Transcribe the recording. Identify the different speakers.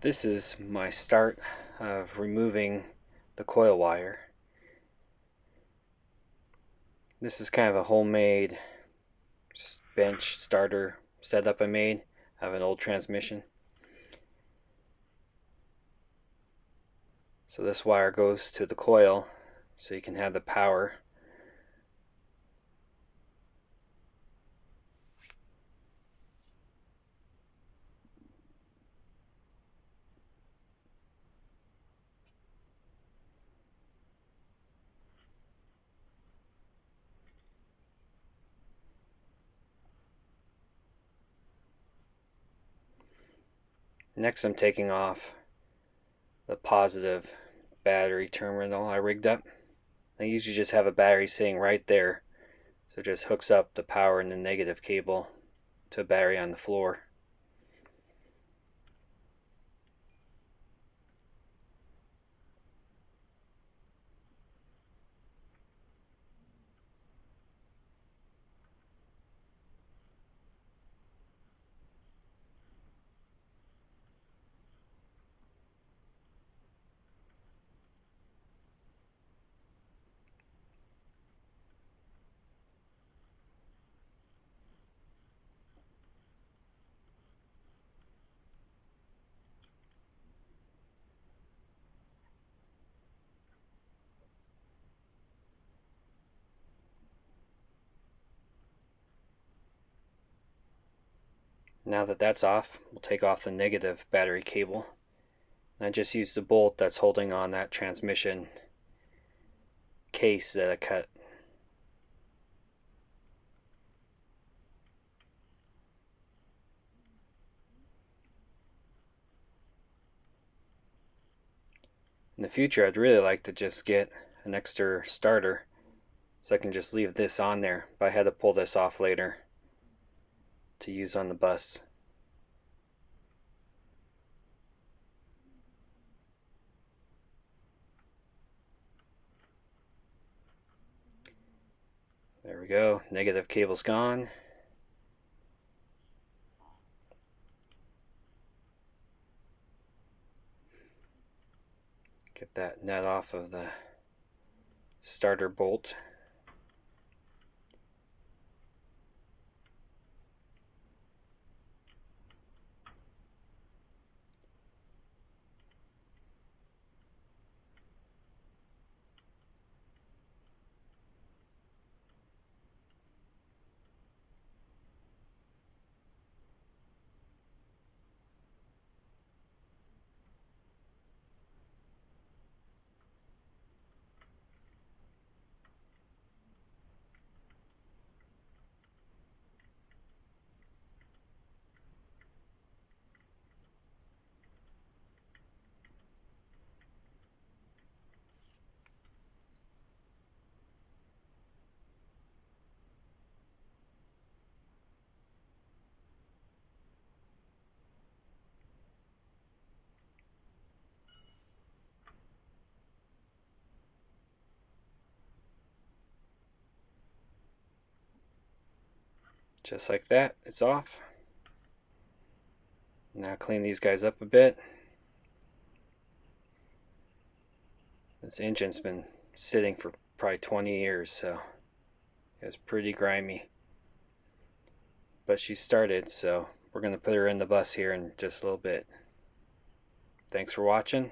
Speaker 1: This is my start of removing the coil wire. This is kind of a homemade bench starter setup I made out of an old transmission. So this wire goes to the coil so you can have the power. Next, I'm taking off the positive battery terminal I rigged up. I usually just have a battery sitting right there, so it just hooks up the power in the negative cable to a battery on the floor. Now that that's off, we'll take off the negative battery cable. I just used the bolt that's holding on that transmission case that I cut. In the future, I'd really like to just get an extra starter so I can just leave this on there, but I had to pull this off later to use on the bus. There we go, negative cable's gone. Get that nut off of the starter bolt. Just like that, it's off. Now clean these guys up a bit. This engine's been sitting for probably 20 years, so it's pretty grimy. But she started, so we're going to put her in the bus here in just a little bit. Thanks for watching.